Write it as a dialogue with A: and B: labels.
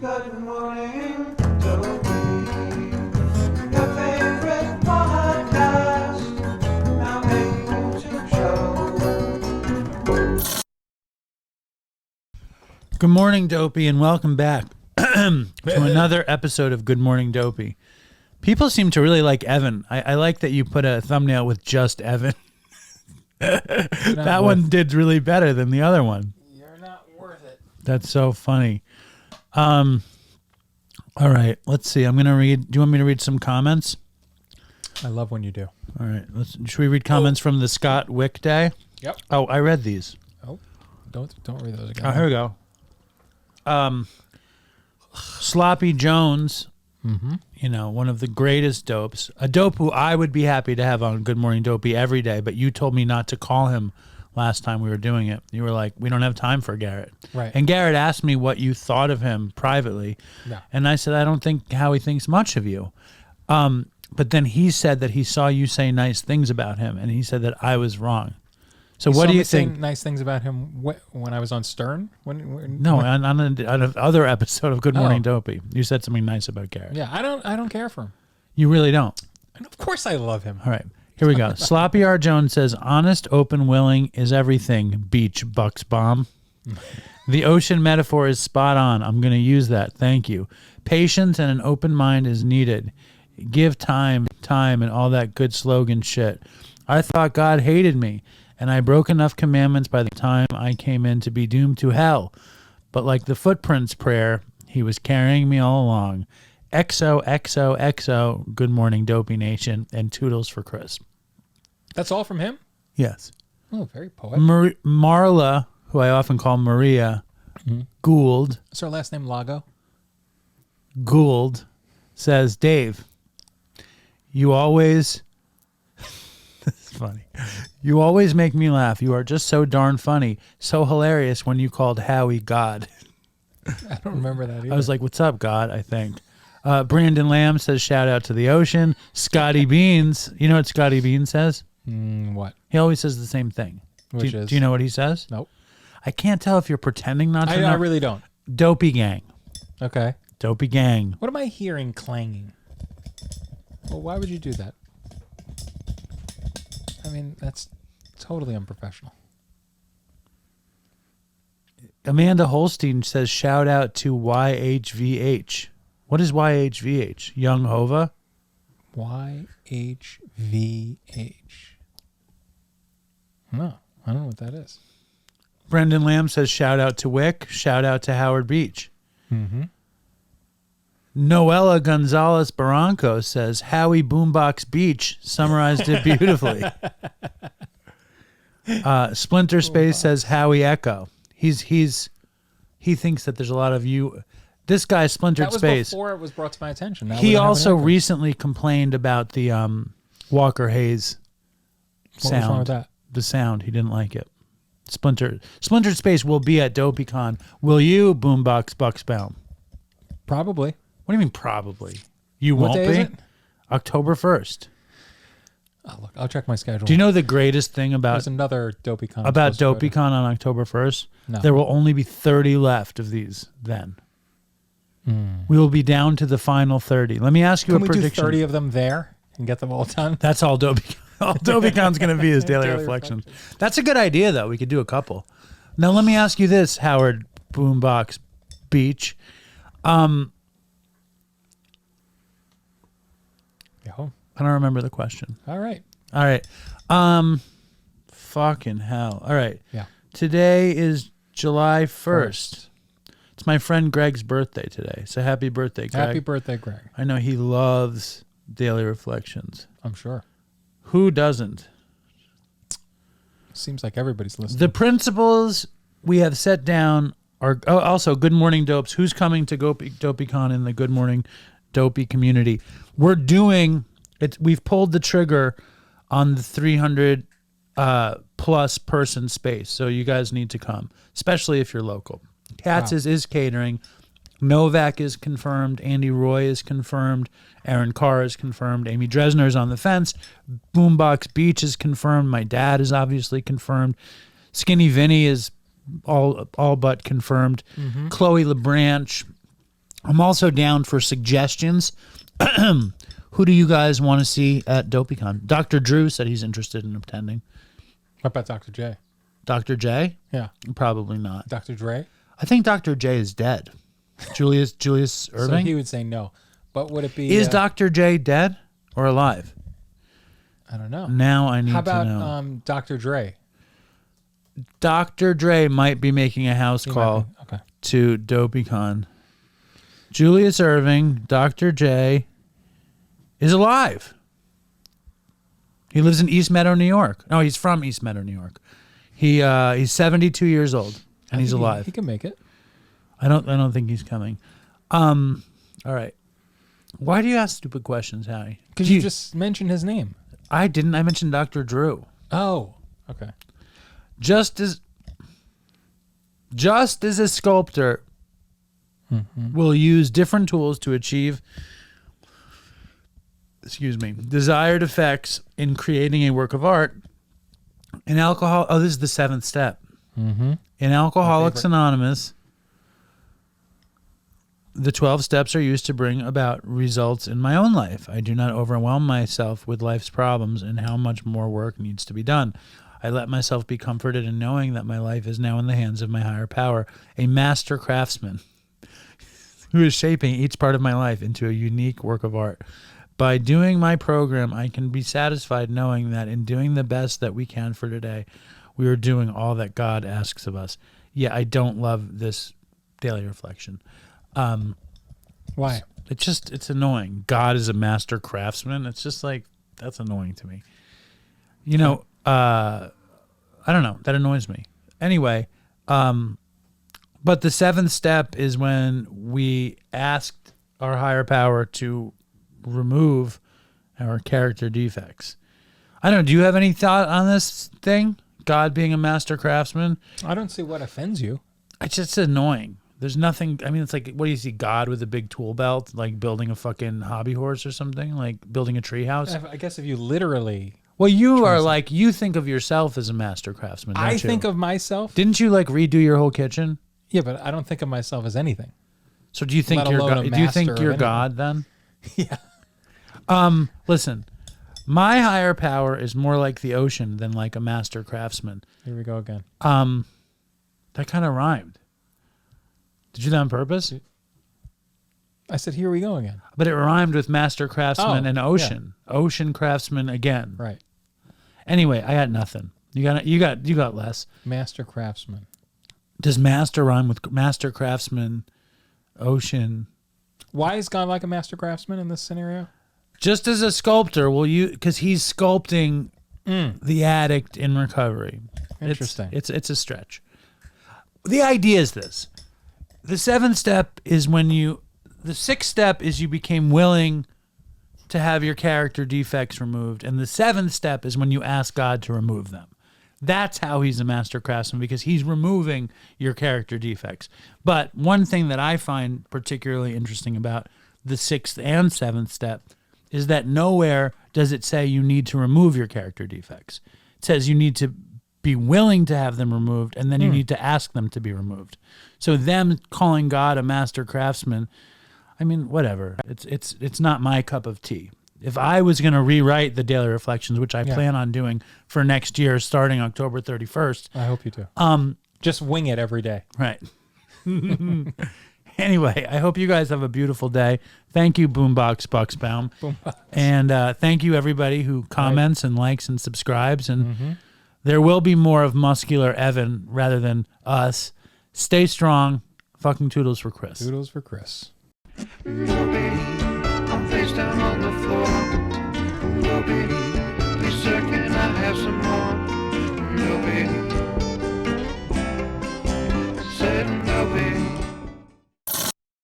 A: Good morning, Dopey. Your favorite podcast. Now able to show.
B: Good morning, Dopey, and welcome back to another episode of Good Morning, Dopey. People seem to really like Evan. I like that you put a thumbnail with just Evan. That one did really better than the other one.
C: You're not worth it.
B: That's so funny. All right, let's see. I'm gonna read. Do you want me to read some comments?
C: I love when you do.
B: All right. Should we read comments from the Scott Wick Day?
C: Yep.
B: Oh, I read these.
C: Oh, don't read those again.
B: Oh, here we go. Sloppy Jones.
C: Mm-hmm.
B: You know, one of the greatest dopes. A dope who I would be happy to have on Good Morning Dopey every day, but you told me not to call him last time we were doing it. You were like, we don't have time for Garrett.
C: Right.
B: And Garrett asked me what you thought of him privately.
C: Yeah.
B: And I said, I don't think Howie thinks much of you. But then he said that he saw you say nice things about him, and he said that I was wrong. So what do you think?
C: Nice things about him when I was on Stern?
B: No, on another episode of Good Morning Dopey, you said something nice about Garrett.
C: Yeah, I don't care for him.
B: You really don't.
C: And of course I love him.
B: All right, here we go. Sloppy R. Jones says, honest, open, willing is everything, beach bucks bomb. The ocean metaphor is spot on. I'm going to use that. Thank you. Patience and an open mind is needed. Give time, and all that good slogan shit. I thought God hated me, and I broke enough commandments by the time I came in to be doomed to hell. But like the footprints prayer, he was carrying me all along. XO, XO, XO, Good Morning Dopey Nation, and toodles for Chris.
C: That's all from him?
B: Yes.
C: Oh, very poetic.
B: Marla, who I often call Maria, Gould,
C: Is her last name Lago?
B: Gould, says, Dave, you always... This is funny. You always make me laugh. You are just so darn funny. So hilarious when you called Howie God.
C: I don't remember that either.
B: I was like, what's up, God, I think. Brandon Lamb says, shout out to the ocean. Scotty Beans. You know what Scotty Beans says?
C: What?
B: He always says the same thing.
C: Which
B: do
C: is?
B: you know what he says?
C: Nope.
B: I can't tell if you're pretending not to know.
C: I really don't.
B: Dopey gang.
C: Okay.
B: Dopey gang.
C: What am I hearing clanging? Well, why would you do that? I mean, that's totally unprofessional.
B: Amanda Holstein says, shout out to YHVH. What is YHVH? Young Hova?
C: YHVH. No, I don't know what that is.
B: Brendan Lamb says, shout out to Wick. Shout out to Howard Beach.
C: Mm-hmm.
B: Noella Gonzalez Barranco says, Howie Boombox Beach summarized it beautifully. Splinter Space says, Howie Echo. He thinks that there's a lot of you. This guy, Splintered Space.
C: That was before it was brought to my attention. Now
B: he also recently complained about the Walker Hayes sound.
C: What was wrong with that?
B: The sound. He didn't like it. Splintered Space will be at DopeyCon. Will you, Boombox Bucksbaum?
C: Probably.
B: What do you mean probably? You
C: What
B: won't
C: day
B: be?
C: is it?
B: October 1st.
C: Oh, look, I'll check my schedule.
B: Do you know the greatest thing
C: There's
B: about
C: another DopeyCon.
B: DopeyCon on October 1st?
C: No.
B: There will only be 30 left of these then. We will be down to the final 30. Let me ask you
C: Can
B: a
C: we
B: prediction.
C: do 30 of them there and get them all done?
B: That's all Dopey. All DopeyCon's going to be is Daily Reflections. That's a good idea, though. We could do a couple. Now, let me ask you this, Howard Boombox Beach.
C: Yeah.
B: I don't remember the question.
C: All right.
B: All right. Fucking hell. All right.
C: Yeah.
B: Today is July 1st. It's my friend Greg's birthday today. So happy birthday, Greg.
C: Happy birthday, Greg.
B: I know he loves Daily Reflections.
C: I'm sure.
B: Who doesn't?
C: Seems like everybody's listening.
B: The principles we have set down are also Good Morning Dopes. Who's coming to DopeyCon in the Good Morning Dopey community? We're doing it. We've pulled the trigger on the 300 plus person space. So you guys need to come, especially if you're local. Katz's is catering. Novak is confirmed. Andy Roy is confirmed. Aaron Carr is confirmed. Amy Dresner is on the fence. Boombox Beach is confirmed. My dad is obviously confirmed. Skinny Vinny is all but confirmed. Chloe LeBranch, I'm also down for suggestions. Who do you guys want to see at DopeyCon? Dr. Drew said he's interested in attending.
C: What about Dr. J?
B: Dr. J?
C: Yeah.
B: Probably not.
C: Dr. Dre?
B: I think Dr. J is dead. Julius
C: So
B: Irving?
C: he would say no. But would it be...
B: Is Dr. J dead or alive?
C: I don't know.
B: Now I need
C: How
B: to know.
C: about Dr. Dre?
B: Dr. Dre might be making a house
C: He might
B: call
C: be. Okay.
B: to DopeyCon. Julius Irving, Dr. J, is alive. He lives in East Meadow, New York. No, he's from East Meadow, New York. He's 72 years old and he's alive.
C: He can make it.
B: I don't think he's coming. All right. Why do you ask stupid questions, Howie?
C: Because you just mentioned his name.
B: I didn't. I mentioned Dr. Drew.
C: Oh, okay.
B: Just as a sculptor will use different tools to achieve desired effects in creating a work of art, in alcohol, this is the 7th step. In Alcoholics Anonymous, the 12 steps are used to bring about results in my own life. I do not overwhelm myself with life's problems and how much more work needs to be done. I let myself be comforted in knowing that my life is now in the hands of my higher power, a master craftsman who is shaping each part of my life into a unique work of art. By doing my program, I can be satisfied knowing that in doing the best that we can for today, we are doing all that God asks of us. Yeah, I don't love this daily reflection.
C: Why?
B: It's annoying. God is a master craftsman. It's just like, that's annoying to me. You know, I don't know. That annoys me. Anyway, but the 7th step is when we asked our higher power to remove our character defects. I don't know. Do you have any thought on this thing? God being a master craftsman?
C: I don't see what offends you.
B: It's just annoying. There's nothing. I mean, it's like, what do you see? God with a big tool belt, like building a fucking hobby horse or something, like building a tree house.
C: I guess if you literally...
B: Well, you are like, you think of yourself as a master craftsman, don't
C: I
B: you?
C: think of myself...
B: Didn't you like redo your whole kitchen?
C: Yeah, but I don't think of myself as anything.
B: So do you think
C: Let
B: you're
C: alone a
B: God? Do you think
C: master
B: you're
C: of
B: God then?
C: Yeah.
B: Listen, my higher power is more like the ocean than like a master craftsman.
C: Here we go again.
B: That kind of rhymed. Did you do that on purpose?
C: I said, here we go again.
B: But it rhymed with master craftsman
C: Oh,
B: and ocean. Yeah. Ocean craftsman again.
C: Right.
B: Anyway, I got nothing. You got less.
C: Master craftsman.
B: Does master rhyme with master craftsman, ocean?
C: Why is God like a master craftsman in this scenario?
B: Just as a sculptor, because he's sculpting the addict in recovery.
C: Interesting.
B: It's a stretch. The idea is this. The 7th step is when the 6th step is you became willing to have your character defects removed. And the 7th step is when you ask God to remove them. That's how he's a master craftsman, because he's removing your character defects. But one thing that I find particularly interesting about the 6th and 7th step is that nowhere does it say you need to remove your character defects. It says you need to be willing to have them removed, and then you need to ask them to be removed. So them calling God a master craftsman, I mean, whatever. It's not my cup of tea. If I was going to rewrite the Daily Reflections, which I plan on doing for next year, starting October 31st.
C: I hope you do. Just wing it every day.
B: Right. Anyway, I hope you guys have a beautiful day. Thank you, Boombox Bucksbaum.
C: Boombox.
B: And thank you, everybody who comments and likes and subscribes. And there will be more of Muscular Evan rather than us. Stay strong. Fucking toodles for Chris.
C: Doodles for Chris.
A: Dopey, I'm face down on the floor. Dopey.